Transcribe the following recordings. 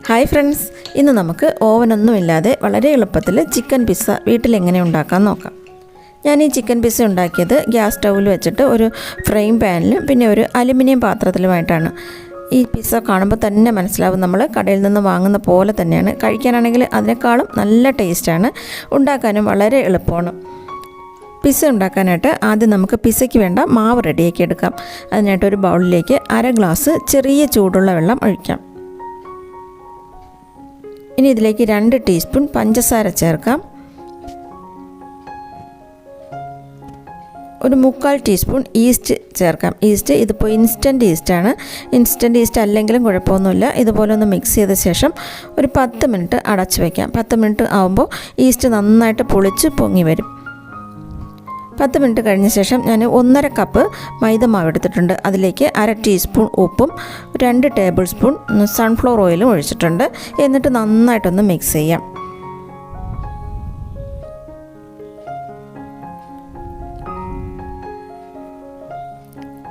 Hi friends, ഇന്ന് നമുക്ക് ഓവനൊന്നുമില്ലാതെ വളരെ എളുപ്പത്തിൽ ചിക്കൻ പിസ്സ വീട്ടിൽ എങ്ങനെ ഉണ്ടാക്കാൻ നോക്കാം. ഞാൻ ഈ ചിക്കൻ പിസ്സ ഉണ്ടാക്കിയത് ഗ്യാസ് സ്റ്റൗവിൽ വെച്ചിട്ട് ഒരു ഫ്രൈയിങ് പാനിലും പിന്നെ ഒരു അലുമിനിയം പാത്രത്തിലുമായിട്ടാണ്. ഈ പിസ്സ കാണുമ്പോൾ തന്നെ മനസ്സിലാവും നമ്മൾ കടയിൽ നിന്ന് വാങ്ങുന്ന പോലെ തന്നെയാണ്. കഴിക്കാനാണെങ്കിൽ അതിനേക്കാളും നല്ല ടേസ്റ്റാണ്, ഉണ്ടാക്കാനും വളരെ എളുപ്പമാണ്. പിസ്സ ഉണ്ടാക്കാനായിട്ട് ആദ്യം നമുക്ക് പിസ്സയ്ക്ക് വേണ്ട മാവ് റെഡിയാക്കി എടുക്കാം. അതിനായിട്ട് ഒരു ബൗളിലേക്ക് 1/2 ഗ്ലാസ് ചെറിയ ചൂടുള്ള വെള്ളം ഒഴിക്കാം. ഇനി ഇതിലേക്ക് 2 ടീസ്പൂൺ പഞ്ചസാര ചേർക്കാം. ഒരു 3/4 ടീസ്പൂൺ ഈസ്റ്റ് ചേർക്കാം. ഈസ്റ്റ് ഇതിപ്പോൾ ഇൻസ്റ്റൻറ്റ് ഈസ്റ്റാണ്. ഇൻസ്റ്റൻറ്റ് ഈസ്റ്റ് അല്ലെങ്കിലും കുഴപ്പമൊന്നുമില്ല. ഇതുപോലെ ഒന്ന് മിക്സ് ചെയ്ത ശേഷം ഒരു 10 മിനിറ്റ് അടച്ച് വയ്ക്കാം. 10 മിനിറ്റ് ആകുമ്പോൾ ഈസ്റ്റ് നന്നായിട്ട് പുളിച്ച് പൊങ്ങി വരും. 10 മിനിറ്റ് കഴിഞ്ഞ ശേഷം ഞാൻ 1/2 കപ്പ് മൈദമാവ് എടുത്തിട്ടുണ്ട്. അതിലേക്ക് 1/2 ടീസ്പൂൺ ഉപ്പും 2 ടേബിൾ സ്പൂൺ സൺഫ്ലവർ ഓയിലും ഒഴിച്ചിട്ടുണ്ട്. എന്നിട്ട് നന്നായിട്ടൊന്ന് മിക്സ് ചെയ്യാം.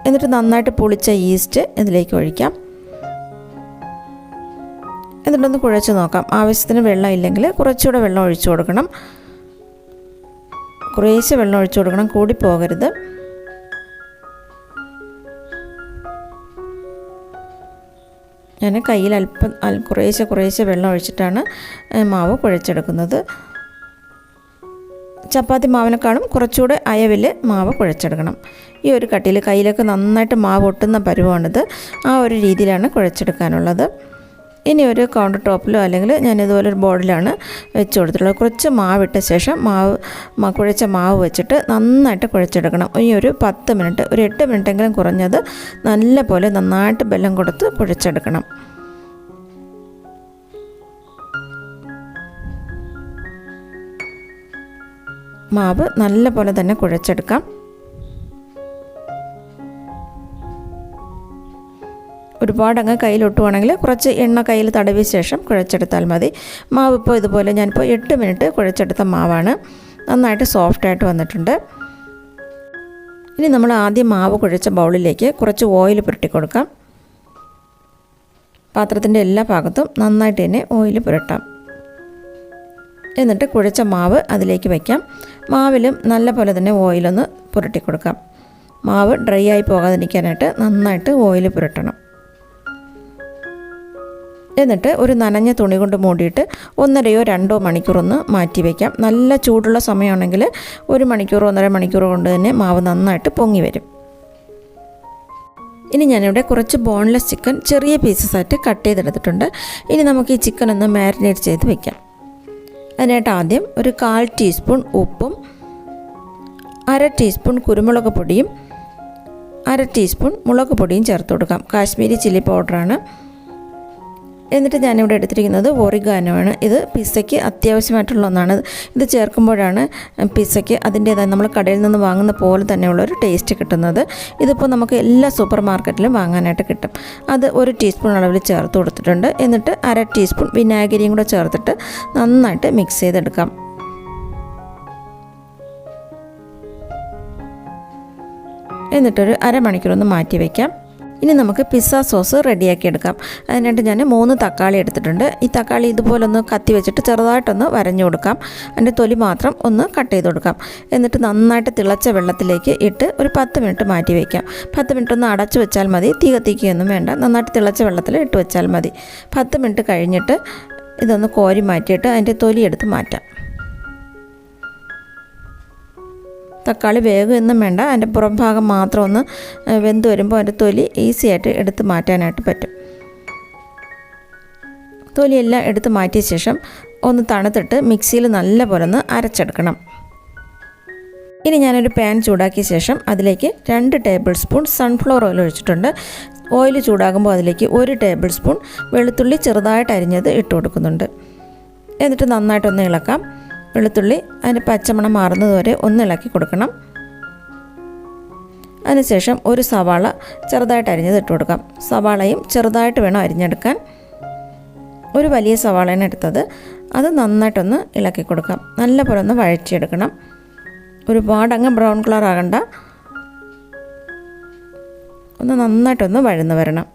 എന്നിട്ട് നന്നായിട്ട് പുളിച്ച ഈസ്റ്റ് ഇതിലേക്ക് ഒഴിക്കാം. എന്നിട്ടൊന്ന് കുഴച്ച് നോക്കാം. ആവശ്യത്തിന് വെള്ളം ഇല്ലെങ്കിൽ കുറച്ചുകൂടെ വെള്ളം ഒഴിച്ചു കൊടുക്കണം. കുറേശ്ശെ വെള്ളം ഒഴിച്ചു കൊടുക്കണം, കൂടി പോകരുത്. ഞാൻ കയ്യിൽ അല്പം കുറേശ്ശെ വെള്ളം ഒഴിച്ചിട്ടാണ് മാവ് കുഴച്ചെടുക്കുന്നത്. ചപ്പാത്തി മാവിനെക്കാളും കുറച്ചുകൂടെ അയവിൽ മാവ് കുഴച്ചെടുക്കണം. ഈ ഒരു കട്ടിയിൽ കയ്യിലേക്ക് നന്നായിട്ട് മാവ് ഒട്ടുന്ന പരുവാണിത്. ആ ഒരു രീതിയിലാണ് കുഴച്ചെടുക്കാനുള്ളത്. ഇനി ഒരു കൗണ്ടർ ടോപ്പിലോ അല്ലെങ്കിൽ ഞാൻ ഇതുപോലെ ഒരു ബോർഡിലാണ് വെച്ച് കൊടുത്തിട്ടുള്ളത്. കുറച്ച് മാവിട്ട ശേഷം കുഴച്ച മാവ് വെച്ചിട്ട് നന്നായിട്ട് കുഴച്ചെടുക്കണം. ഈ ഒരു 10 മിനിറ്റ്, ഒരു 8 മിനിറ്റെങ്കിലും കുറഞ്ഞത് നന്നായിട്ട് ബലം കൊടുത്ത് കുഴച്ചെടുക്കണം. മാവ് നല്ലപോലെ തന്നെ കുഴച്ചെടുക്കാം. ഒരുപാടങ്ങ് കയ്യിലൊട്ടുവാണെങ്കിൽ കുറച്ച് എണ്ണ കയ്യിൽ തടവിയ ശേഷം കുഴച്ചെടുത്താൽ മതി. മാവ് ഇപ്പോൾ ഇതുപോലെ ഞാനിപ്പോൾ 8 മിനിറ്റ് കുഴച്ചെടുത്ത മാവാണ്. നന്നായിട്ട് സോഫ്റ്റായിട്ട് വന്നിട്ടുണ്ട്. ഇനി നമ്മൾ ആദ്യം മാവ് കുഴച്ച ബൗളിലേക്ക് കുറച്ച് ഓയിൽ പുരട്ടി കൊടുക്കാം. പാത്രത്തിൻ്റെ എല്ലാ ഭാഗത്തും നന്നായിട്ട് തന്നെ ഓയിൽ പുരട്ടാം. എന്നിട്ട് കുഴച്ച മാവ് അതിലേക്ക് വയ്ക്കാം. മാവിലും നല്ലപോലെ തന്നെ ഓയിലൊന്ന് പുരട്ടി കൊടുക്കാം. മാവ് ഡ്രൈ ആയി പോകാതിരിക്കാനായിട്ട് നന്നായിട്ട് ഓയിൽ പുരട്ടണം. എന്നിട്ട് ഒരു നനഞ്ഞ തുണി കൊണ്ട് മൂടിയിട്ട് 1.5-2 മണിക്കൂർ ഒന്ന് മാറ്റി വയ്ക്കാം. നല്ല ചൂടുള്ള സമയമാണെങ്കിൽ 1 മണിക്കൂർ 1.5 മണിക്കൂർ കൊണ്ട് തന്നെ മാവ് നന്നായിട്ട് പൊങ്ങി വരും. ഇനി ഞാനിവിടെ കുറച്ച് ബോൺലെസ് ചിക്കൻ ചെറിയ പീസസായിട്ട് കട്ട് ചെയ്തെടുത്തിട്ടുണ്ട്. ഇനി നമുക്ക് ഈ ചിക്കൻ ഒന്ന് മാരിനേറ്റ് ചെയ്ത് വയ്ക്കാം. അതിനായിട്ട് ആദ്യം ഒരു 1/4 ടീസ്പൂൺ ഉപ്പും 1/2 ടീസ്പൂൺ കുരുമുളക് പൊടിയും 1/2 ടീസ്പൂൺ മുളക് പൊടിയും ചേർത്ത് കൊടുക്കാം. കാശ്മീരി ചില്ലി പൗഡറാണ്. എന്നിട്ട് ഞാനിവിടെ എടുത്തിരിക്കുന്നത് ഒറിഗാനോ ആണ്. ഇത് പിസ്സയ്ക്ക് അത്യാവശ്യമായിട്ടുള്ള ഒന്നാണ്. ഇത് ചേർക്കുമ്പോഴാണ് പിസ്സയ്ക്ക് അതിൻ്റേതായ നമ്മൾ കടയിൽ നിന്ന് വാങ്ങുന്ന പോലെ തന്നെയുള്ളൊരു ടേസ്റ്റ് കിട്ടുന്നത്. ഇതിപ്പോൾ നമുക്ക് എല്ലാ സൂപ്പർ മാർക്കറ്റിലും വാങ്ങാനായിട്ട് കിട്ടും. അത് 1 ടീസ്പൂൺ അളവിൽ ചേർത്ത് കൊടുത്തിട്ടുണ്ട്. എന്നിട്ട് 1/2 ടീസ്പൂൺ വിനാഗിരിയും കൂടെ ചേർത്തിട്ട് നന്നായിട്ട് മിക്സ് ചെയ്തെടുക്കാം. എന്നിട്ടൊരു 1/2 മണിക്കൂറൊന്ന് മാറ്റി വയ്ക്കാം. ഇനി നമുക്ക് പിസ്സ സോസ് റെഡിയാക്കി എടുക്കാം. അതിനായിട്ട് ഞാൻ 3 തക്കാളി എടുത്തിട്ടുണ്ട്. ഈ തക്കാളി ഇതുപോലെ ഒന്ന് കത്തി വെച്ചിട്ട് ചെറുതായിട്ടൊന്ന് വരഞ്ഞു കൊടുക്കാം. അതിൻ്റെ തൊലി മാത്രം ഒന്ന് കട്ട് ചെയ്ത് കൊടുക്കാം. എന്നിട്ട് നന്നായിട്ട് തിളച്ച വെള്ളത്തിലേക്ക് ഇട്ട് ഒരു 10 മിനിറ്റ് മാറ്റി വയ്ക്കാം. 10 മിനിറ്റ് ഒന്ന് അടച്ചു വെച്ചാൽ മതി. തീ കത്തിക്കുകയൊന്നും വേണ്ട. നന്നായിട്ട് തിളച്ച വെള്ളത്തിൽ ഇട്ട് വെച്ചാൽ മതി. 10 മിനിറ്റ് കഴിഞ്ഞിട്ട് ഇതൊന്ന് കോരി മാറ്റിയിട്ട് അതിൻ്റെ തൊലി എടുത്ത് മാറ്റാം. തക്കാളി വേഗമൊന്നും വേണ്ട. അതിൻ്റെ പുറം ഭാഗം മാത്രം ഒന്ന് വെന്ത് വരുമ്പോൾ അതിൻ്റെ തൊലി ഈസി ആയിട്ട് എടുത്ത് മാറ്റാനായിട്ട് പറ്റും. തൊലിയെല്ലാം എടുത്ത് മാറ്റിയ ശേഷം ഒന്ന് തണുത്തിട്ട് മിക്സിയിൽ നല്ലപോലെ ഒന്ന് അരച്ചെടുക്കണം. ഇനി ഞാനൊരു പാൻ ചൂടാക്കിയ ശേഷം അതിലേക്ക് 2 ടേബിൾ സ്പൂൺ സൺഫ്ലവർ ഓയിൽ ഒഴിച്ചിട്ടുണ്ട്. ഓയിൽ ചൂടാകുമ്പോൾ അതിലേക്ക് 1 ടേബിൾ സ്പൂൺ വെളുത്തുള്ളി ചെറുതായിട്ട് അരിഞ്ഞത് ഇട്ട് കൊടുക്കുന്നുണ്ട്. എന്നിട്ട് നന്നായിട്ടൊന്ന് ഇളക്കാം. വെളുത്തുള്ളി അതിൻ്റെ പച്ചമണം മാറുന്നതുവരെ ഒന്ന് ഇളക്കി കൊടുക്കണം. അതിനുശേഷം ഒരു സവാള ചെറുതായിട്ട് അരിഞ്ഞത് ഇട്ട് കൊടുക്കാം. സവാളയും ചെറുതായിട്ട് വേണം അരിഞ്ഞെടുക്കാൻ. ഒരു വലിയ സവാളയാണ് എടുത്തത്. അത് നന്നായിട്ടൊന്ന് ഇളക്കി കൊടുക്കാം. നല്ലപോലെ ഒന്ന് വഴറ്റിയെടുക്കണം. ഒരുപാടങ്ങ് ബ്രൗൺ കളർ ആകണ്ട. ഒന്ന് നന്നായിട്ടൊന്ന് വഴന്ന് വരണം.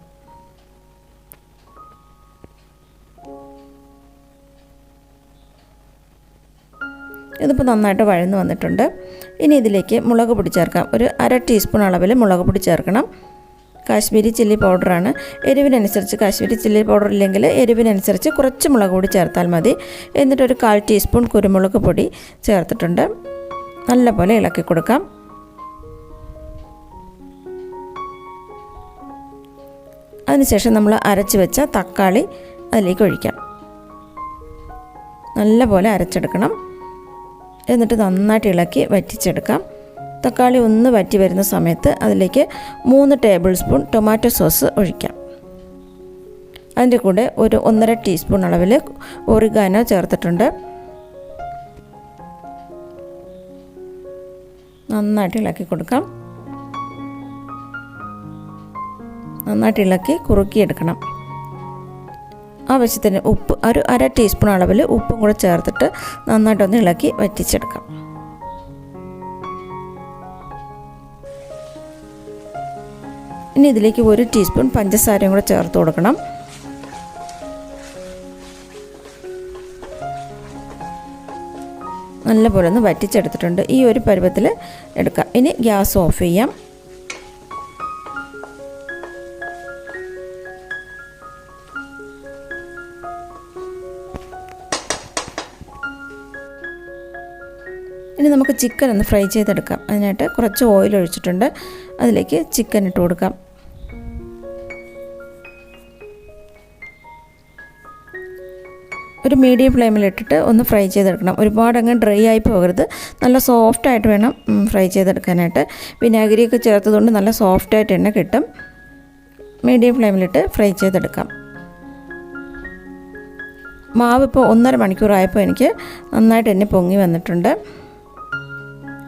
ഇതിപ്പോൾ നന്നായിട്ട് വഴന്ന് വന്നിട്ടുണ്ട്. ഇനി ഇതിലേക്ക് മുളക് പൊടി ചേർക്കാം. ഒരു 1/2 ടീസ്പൂൺ അളവിൽ മുളക് പൊടി ചേർക്കണം. കാശ്മീരി ചില്ലി പൗഡറാണ്. എരിവിനനുസരിച്ച് കാശ്മീരി ചില്ലി പൗഡർ ഇല്ലെങ്കിൽ എരിവിനനുസരിച്ച് കുറച്ച് മുളക് പൊടി ചേർത്താൽ മതി. എന്നിട്ടൊരു 1/4 ടീസ്പൂൺ കുരുമുളക് പൊടി ചേർത്തിട്ടുണ്ട്. നല്ലപോലെ ഇളക്കി കൊടുക്കാം. അതിനുശേഷം നമ്മൾ അരച്ച് വെച്ച തക്കാളി അതിലേക്ക് ഒഴിക്കാം. നല്ലപോലെ അരച്ചെടുക്കണം. എന്നിട്ട് നന്നായിട്ട് ഇളക്കി വറ്റിച്ചെടുക്കാം. തക്കാളി ഒന്ന് വറ്റി വരുന്ന സമയത്ത് അതിലേക്ക് 3 ടേബിൾ സ്പൂൺ ടൊമാറ്റോ സോസ് ഒഴിക്കാം. അതിൻ്റെ കൂടെ ഒരു 1.5 ടീസ്പൂൺ അളവിൽ ഒറിഗാനോ ചേർത്തിട്ടുണ്ട്. നന്നായിട്ട് ഇളക്കി കൊടുക്കാം. നന്നായിട്ട് ഇളക്കി കുറുക്കിയെടുക്കണം. ആവശ്യത്തിന് ഉപ്പ് ഒരു 1/2 ടീസ്പൂൺ അളവിൽ ഉപ്പും കൂടെ ചേർത്തിട്ട് നന്നായിട്ടൊന്ന് ഇളക്കി വറ്റിച്ചെടുക്കാം. ഇനി ഇതിലേക്ക് 1 ടീസ്പൂൺ പഞ്ചസാരയും കൂടെ ചേർത്ത് കൊടുക്കണം. നല്ലപോലെ ഒന്ന് വറ്റിച്ചെടുത്തിട്ടുണ്ട്. ഈ ഒരു പരുവത്തിൽ എടുക്കാം. ഇനി ഗ്യാസ് ഓഫ് ചെയ്യാം. ഇനി നമുക്ക് ചിക്കൻ ഒന്ന് ഫ്രൈ ചെയ്തെടുക്കാം. അതിനായിട്ട് കുറച്ച് ഓയിൽ ഒഴിച്ചിട്ടുണ്ട്. അതിലേക്ക് ചിക്കൻ ഇട്ട് കൊടുക്കാം. ഒരു മീഡിയം ഫ്ലെയിമിലിട്ടിട്ട് ഒന്ന് ഫ്രൈ ചെയ്തെടുക്കണം. ഒരുപാട് അങ്ങ് ഡ്രൈ ആയി പോകരുത്. നല്ല സോഫ്റ്റായിട്ട് വേണം ഫ്രൈ ചെയ്തെടുക്കാനായിട്ട്. വിനാഗിരിയൊക്കെ ചേർത്തതുകൊണ്ട് നല്ല സോഫ്റ്റായിട്ട് തന്നെ കിട്ടും. മീഡിയം ഫ്ലെയിമിലിട്ട് ഫ്രൈ ചെയ്തെടുക്കാം. മാവ് ഇപ്പോൾ 1.5 മണിക്കൂറായപ്പോൾ എനിക്ക് നന്നായിട്ട് തന്നെ പൊങ്ങി വന്നിട്ടുണ്ട്.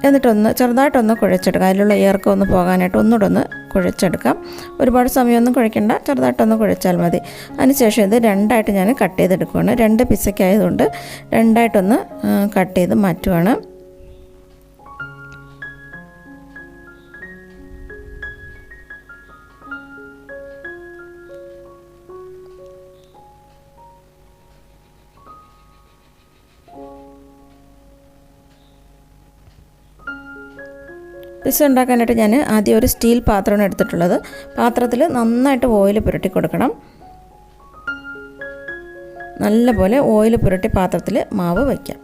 എന്നിട്ടൊന്ന് ചെറുതായിട്ടൊന്ന് കുഴച്ചെടുക്കാം. അതിലുള്ള ഏർക്കം ഒന്ന് പോകാനായിട്ട് ഒന്നുകൂടെ ഒന്ന് കുഴച്ചെടുക്കാം. ഒരുപാട് സമയമൊന്നും കുഴയ്ക്കേണ്ട, ചെറുതായിട്ടൊന്ന് കുഴച്ചാൽ മതി. അതിനുശേഷം ഇത് 2ആയിട്ട് ഞാൻ കട്ട് ചെയ്തെടുക്കുകയാണ്. 2 പിസയ്ക്കായതുകൊണ്ട് 2ആയിട്ടൊന്ന് കട്ട് ചെയ്ത് മാറ്റുവാണ്. പിസ്സ ഉണ്ടാക്കാനായിട്ട് ഞാൻ ആദ്യം ഒരു സ്റ്റീൽ പാത്രമാണ് എടുത്തിട്ടുള്ളത്. പാത്രത്തിൽ നന്നായിട്ട് ഓയിൽ പുരട്ടി കൊടുക്കണം. നല്ലപോലെ ഓയിൽ പുരട്ടി പാത്രത്തിൽ മാവ് വയ്ക്കാം.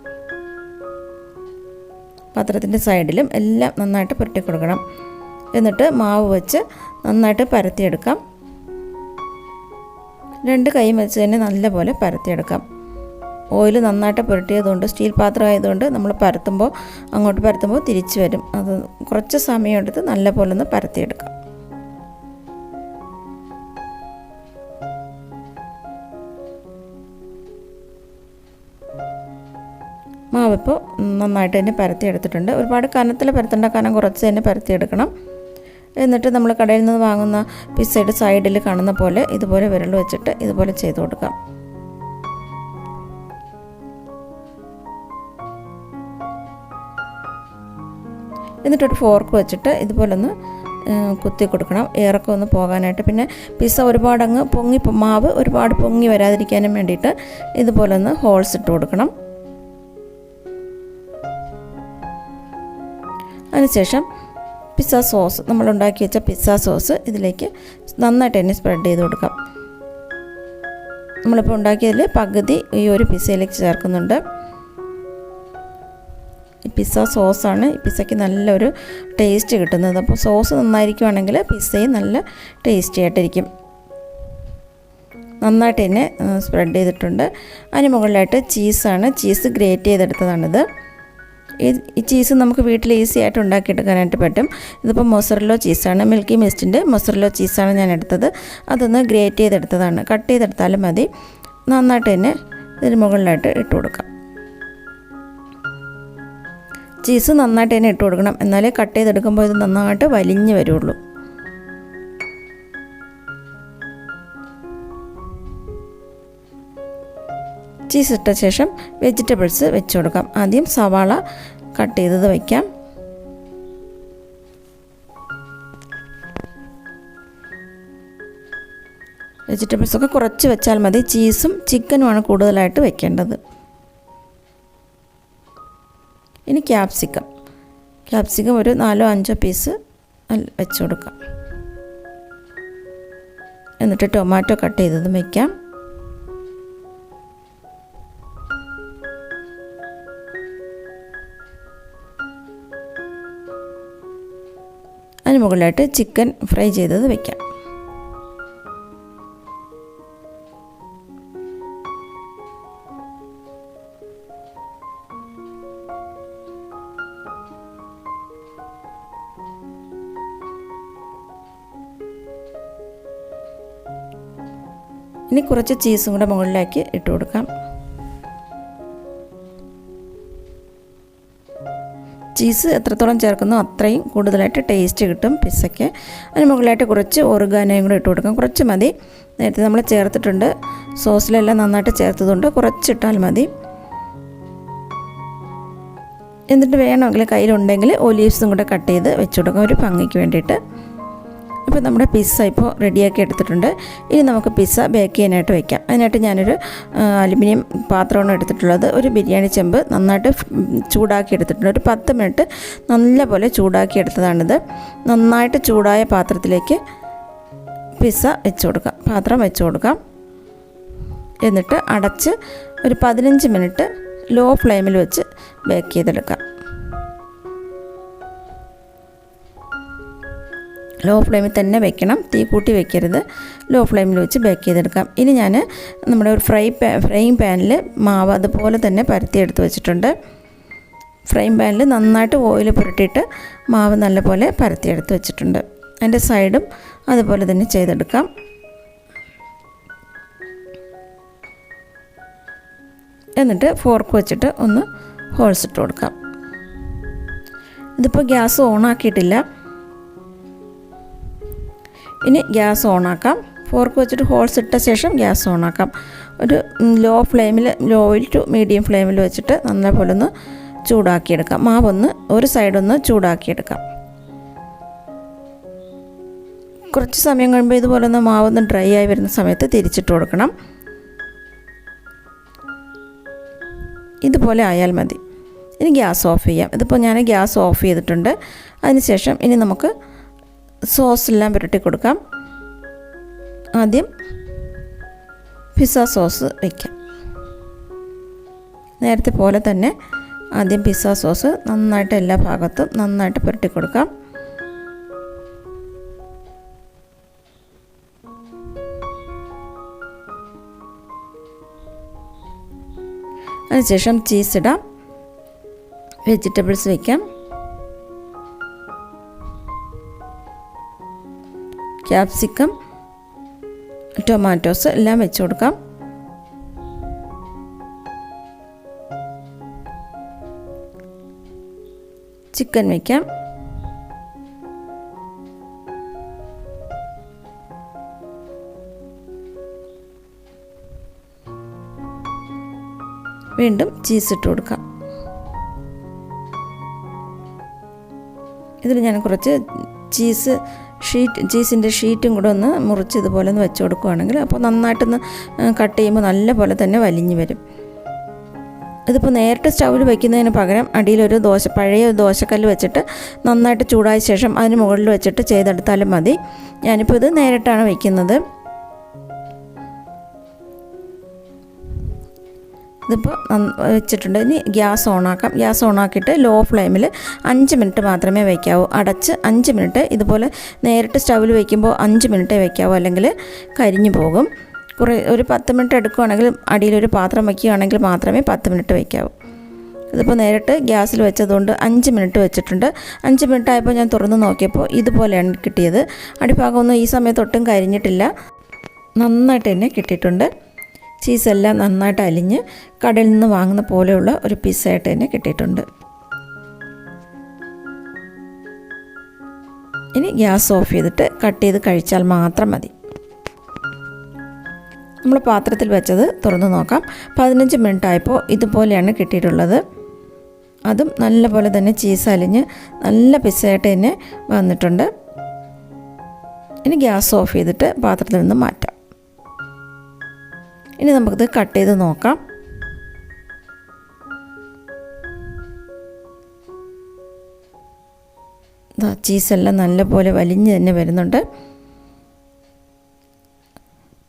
പാത്രത്തിൻ്റെ സൈഡിലും എല്ലാം നന്നായിട്ട് പുരട്ടി കൊടുക്കണം. എന്നിട്ട് മാവ് വെച്ച് നന്നായിട്ട് പരത്തിയെടുക്കാം. 2 കൈയും വെച്ച് തന്നെ നല്ലപോലെ പരത്തിയെടുക്കാം. ഓയിൽ നന്നായിട്ട് പുരട്ടിയതുകൊണ്ട് സ്റ്റീൽ പാത്രം ആയതുകൊണ്ട് നമ്മൾ അങ്ങോട്ട് പരത്തുമ്പോൾ തിരിച്ച് വരും. അത് കുറച്ച് സമയം എടുത്ത് നല്ലപോലെ ഒന്ന് പരത്തിയെടുക്കാം. മാവിപ്പോൾ നന്നായിട്ട് തന്നെ പരത്തിയെടുത്തിട്ടുണ്ട്. ഒരുപാട് കനത്തിൽ പരത്തേണ്ട, കനം കുറച്ച് തന്നെ പരത്തിയെടുക്കണം. എന്നിട്ട് നമ്മൾ കടയിൽ നിന്ന് വാങ്ങുന്ന പിസ്സയുടെ സൈഡിൽ കാണുന്ന പോലെ ഇതുപോലെ വിരൽ വെച്ചിട്ട് ഇതുപോലെ ചെയ്ത് കൊടുക്കാം. എന്നിട്ടൊരു ഫോർക്ക് വെച്ചിട്ട് ഇതുപോലൊന്ന് കുത്തി കൊടുക്കണം, ഏറൊക്കെ ഒന്ന് പോകാനായിട്ട്. പിന്നെ പിസ്സ ഒരുപാടങ്ങ് മാവ് ഒരുപാട് പൊങ്ങി വരാതിരിക്കാനും വേണ്ടിയിട്ട് ഇതുപോലൊന്ന് ഹോൾസ് ഇട്ട് കൊടുക്കണം. അതിനുശേഷം പിസ്സ സോസ്, നമ്മളുണ്ടാക്കി വെച്ച പിസ്സ സോസ് ഇതിലേക്ക് നന്നായിട്ട് തന്നെ സ്പ്രെഡ് ചെയ്ത് കൊടുക്കാം. നമ്മളിപ്പോൾ ഉണ്ടാക്കിയതിൽ പകുതി ഈ ഒരു പിസ്സയിലേക്ക് ചേർക്കുന്നുണ്ട്. ഈ പിസ്സ സോസാണ് ഈ പിസ്സയ്ക്ക് നല്ലൊരു ടേസ്റ്റ് കിട്ടുന്നത്. അപ്പോൾ സോസ് നന്നായിരിക്കുവാണെങ്കിൽ പിസ്സയും നല്ല ടേസ്റ്റി ആയിട്ടിരിക്കും. നന്നായിട്ട് തന്നെ സ്പ്രെഡ് ചെയ്തിട്ടുണ്ട്. അതിന് മുകളിലായിട്ട് ചീസാണ്. Cheese great ചെയ്തെടുത്തതാണിത്. ഈ ചീസ് നമുക്ക് വീട്ടിൽ ഈസി ആയിട്ട് ഉണ്ടാക്കിയെടുക്കാനായിട്ട് പറ്റും. ഇതിപ്പോൾ മൊസറല്ലോ ചീസാണ്, മിൽക്കി മിസ്റ്റിൻ്റെ മൊസറല്ലോ ചീസാണ് ഞാൻ എടുത്തത്. അതൊന്ന് ഗ്രേറ്റ് ചെയ്തെടുത്തതാണ്. കട്ട് ചെയ്തെടുത്താലും മതി. നന്നായിട്ട് തന്നെ ഇതിന് മുകളിലായിട്ട് ഇട്ട് കൊടുക്കാം. ചീസ് നന്നായിട്ട് തന്നെ ഇട്ട് കൊടുക്കണം, എന്നാലേ കട്ട് ചെയ്തെടുക്കുമ്പോൾ ഇത് നന്നായിട്ട് വലിഞ്ഞ് വരുള്ളൂ. ചീസ് ഇട്ട ശേഷം വെജിറ്റബിൾസ് വെച്ച് കൊടുക്കാം. ആദ്യം സവാള കട്ട് ചെയ്തത് വയ്ക്കാം. വെജിറ്റബിൾസൊക്കെ കുറച്ച് വെച്ചാൽ മതി. ചീസും ചിക്കനുമാണ് കൂടുതലായിട്ട് വെക്കേണ്ടത്. ഇനി ക്യാപ്സിക്കം ഒരു 4-5 പീസ് വെച്ച് കൊടുക്കാം. എന്നിട്ട് ടൊമാറ്റോ കട്ട് ചെയ്തതും വയ്ക്കാം. അതിന് മുകളിലായിട്ട് ചിക്കൻ ഫ്രൈ ചെയ്തത് വയ്ക്കാം. ഇനി കുറച്ച് ചീസും കൂടെ മുകളിലേക്ക് ഇട്ട് കൊടുക്കാം. ചീസ് എത്രത്തോളം ചേർക്കുന്നോ അത്രയും കൂടുതലായിട്ട് ടേസ്റ്റ് കിട്ടും പിസ്സയ്ക്ക്. അതിന് മുകളിലായിട്ട് കുറച്ച് ഒറിഗാനോയും കൂടെ ഇട്ട് കൊടുക്കാം. കുറച്ച് മതി, നേരത്തെ നമ്മൾ ചേർത്തിട്ടുണ്ട്. സോസിലെല്ലാം നന്നായിട്ട് ചേർത്തതുകൊണ്ട് കുറച്ചിട്ടാൽ മതി. എന്നിട്ട് വേണമെങ്കിൽ കയ്യിലുണ്ടെങ്കിൽ ഒലീവ്സും കൂടെ കട്ട് ചെയ്ത് വെച്ച് കൊടുക്കാം ഒരു ഭംഗിക്ക് വേണ്ടിയിട്ട്. ഇപ്പോൾ നമ്മുടെ പിസ്സ ഇപ്പോൾ റെഡിയാക്കി എടുത്തിട്ടുണ്ട്. ഇനി നമുക്ക് പിസ്സ ബേക്ക് ചെയ്യാനായിട്ട് വയ്ക്കാം. അതിനായിട്ട് ഞാനൊരു അലുമിനിയം പാത്രമാണ് എടുത്തിട്ടുള്ളത്. ഒരു ബിരിയാണി ചെമ്പ് നന്നായിട്ട് ചൂടാക്കി എടുത്തിട്ടുണ്ട്. ഒരു 10 മിനിറ്റ് നല്ലപോലെ ചൂടാക്കി എടുത്തതാണിത്. നന്നായിട്ട് ചൂടായ പാത്രത്തിലേക്ക് പിസ്സ പാത്രം വെച്ച് കൊടുക്കാം. എന്നിട്ട് അടച്ച് ഒരു 15 മിനിറ്റ് ലോ ഫ്ലെയിമിൽ വെച്ച് ബേക്ക് ചെയ്തെടുക്കാം. ലോ ഫ്ലെയിമിൽ തന്നെ വെക്കണം, തീ കൂട്ടി വെക്കരുത്. ലോ ഫ്ലെയിമിൽ വെച്ച് ബേക്ക് ചെയ്തെടുക്കാം. ഇനി ഞാൻ നമ്മുടെ ഒരു ഫ്രൈയിങ് പാനിൽ മാവ് അതുപോലെ തന്നെ പരത്തിയെടുത്ത് വെച്ചിട്ടുണ്ട്. ഫ്രൈയിങ് പാനിൽ നന്നായിട്ട് ഓയിൽ പുരട്ടിയിട്ട് മാവ് നല്ലപോലെ പരത്തിയെടുത്ത് വെച്ചിട്ടുണ്ട്. അതിൻ്റെ സൈഡും അതുപോലെ തന്നെ ചെയ്തെടുക്കാം. എന്നിട്ട് ഫോർക്ക് വെച്ചിട്ട് ഒന്ന് ഹോൾസ് ഇട്ട് കൊടുക്കാം. ഇതിപ്പോൾ ഗ്യാസ് ഓണാക്കിയിട്ടില്ല. ഇനി ഗ്യാസ് ഓണാക്കാം. ഫോർക്ക് വെച്ചിട്ട് ഹോൾസ് ഇട്ട ശേഷം ഗ്യാസ് ഓണാക്കാം. ഒരു ലോയിൽ ടു മീഡിയം ഫ്ലെയിമിൽ വെച്ചിട്ട് നല്ലപോലെ ഒന്ന് ചൂടാക്കിയെടുക്കാം. മാവൊന്ന് ഒരു സൈഡൊന്ന് ചൂടാക്കിയെടുക്കാം. കുറച്ച് സമയം കഴിയുമ്പോൾ ഇതുപോലെ ഒന്ന് മാവൊന്ന് ഡ്രൈ ആയി വരുന്ന സമയത്ത് തിരിച്ചിട്ട് കൊടുക്കണം. ഇതുപോലെ ആയാൽ മതി. ഇനി ഗ്യാസ് ഓഫ് ചെയ്യാം. ഇതിപ്പോൾ ഞാൻ ഗ്യാസ് ഓഫ് ചെയ്തിട്ടുണ്ട്. അതിനുശേഷം ഇനി നമുക്ക് സോസെല്ലാം പുരട്ടി കൊടുക്കാം. ആദ്യം പിസ്സ സോസ് വയ്ക്കാം. നേരത്തെ പോലെ തന്നെ ആദ്യം പിസ്സ സോസ് നന്നായിട്ട് എല്ലാ ഭാഗത്തും നന്നായിട്ട് പുരട്ടി കൊടുക്കാം. അതിനുശേഷം ചീസ് ഇടാം. വെജിറ്റബിൾസ് വയ്ക്കാം. ക്യാപ്സിക്കം, ടൊമാറ്റോസ് എല്ലാം വെച്ച് കൊടുക്കാം. ചിക്കൻ വയ്ക്കാം. വീണ്ടും ചീസ് ഇട്ട് കൊടുക്കാം. ഇതിൽ ഞാൻ കുറച്ച് ചീസിൻ്റെ ഷീറ്റും കൂടെ ഒന്ന് മുറിച്ച് ഇതുപോലെ ഒന്ന് വെച്ച് കൊടുക്കുകയാണെങ്കിൽ അപ്പോൾ നന്നായിട്ടൊന്ന് കട്ട് ചെയ്യുമ്പോൾ നല്ല പോലെ തന്നെ വലിഞ്ഞ് വരും. ഇതിപ്പോൾ നേരിട്ട് സ്റ്റൗവിൽ വയ്ക്കുന്നതിന് പകരം അടിയിലൊരു പഴയ ദോശക്കല്ല് വെച്ചിട്ട് നന്നായിട്ട് ചൂടായ ശേഷം അതിന് മുകളിൽ വെച്ചിട്ട് ചെയ്തെടുത്താലും മതി. ഞാനിപ്പോൾ ഇത് നേരിട്ടാണ് വയ്ക്കുന്നത്. ഇതിപ്പോൾ വെച്ചിട്ടുണ്ട്. ഇനി ഗ്യാസ് ഓണാക്കാം. ഗ്യാസ് ഓണാക്കിയിട്ട് ലോ ഫ്ലെയിമിൽ 5 മിനിറ്റ് മാത്രമേ വയ്ക്കാവൂ. അടച്ച് 5 മിനിറ്റ്. ഇതുപോലെ നേരിട്ട് സ്റ്റൗവിൽ വയ്ക്കുമ്പോൾ 5 മിനിറ്റേ വയ്ക്കാവൂ, അല്ലെങ്കിൽ കരിഞ്ഞു പോകും. ഒരു 10 മിനിറ്റ് എടുക്കുകയാണെങ്കിൽ അടിയിലൊരു പാത്രം വയ്ക്കുകയാണെങ്കിൽ മാത്രമേ 10 മിനിറ്റ് വയ്ക്കാവൂ. ഇതിപ്പോൾ നേരിട്ട് ഗ്യാസിൽ വെച്ചതുകൊണ്ട് 5 മിനിറ്റ് വെച്ചിട്ടുണ്ട്. 5 മിനിറ്റ് ആയപ്പോൾ ഞാൻ തുറന്ന് നോക്കിയപ്പോൾ ഇതുപോലെയാണ് കിട്ടിയത്. അടിഭാഗമൊന്നും ഈ സമയത്ത് ഒട്ടും കരിഞ്ഞിട്ടില്ല, നന്നായിട്ട് തന്നെ കിട്ടിയിട്ടുണ്ട്. ചീസെല്ലാം നന്നായിട്ട് അലിഞ്ഞ് കടയിൽ നിന്ന് വാങ്ങുന്ന പോലെയുള്ള ഒരു പിസ്സയായിട്ട് തന്നെ കിട്ടിയിട്ടുണ്ട്. ഇനി ഗ്യാസ് ഓഫ് ചെയ്തിട്ട് കട്ട് ചെയ്ത് കഴിച്ചാൽ മാത്രം മതി. നമ്മൾ പാത്രത്തിൽ വെച്ചത് തുറന്ന് നോക്കാം. 15 മിനിറ്റ് ആയപ്പോൾ ഇതുപോലെയാണ് കിട്ടിയിട്ടുള്ളത്. അതും നല്ലപോലെ തന്നെ ചീസ് അലിഞ്ഞ് നല്ല പിസ്സയായിട്ട് തന്നെ വന്നിട്ടുണ്ട്. ഇനി ഗ്യാസ് ഓഫ് ചെയ്തിട്ട് പാത്രത്തിൽ നിന്ന് മാറ്റാം. ഇനി നമുക്കിത് കട്ട് ചെയ്ത് നോക്കാം. ചീസെല്ലാം നല്ലപോലെ വലിഞ്ഞ് തന്നെ വരുന്നുണ്ട്.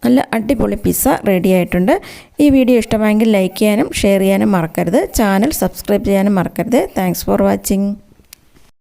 നല്ല അടിപൊളി പിസ്സ റെഡി ആയിട്ടുണ്ട്. ഈ വീഡിയോ ഇഷ്ടമായെങ്കിൽ ലൈക്ക് ചെയ്യാനും ഷെയർ ചെയ്യാനും മറക്കരുത്. ചാനൽ സബ്സ്ക്രൈബ് ചെയ്യാനും മറക്കരുത്. Thanks for watching.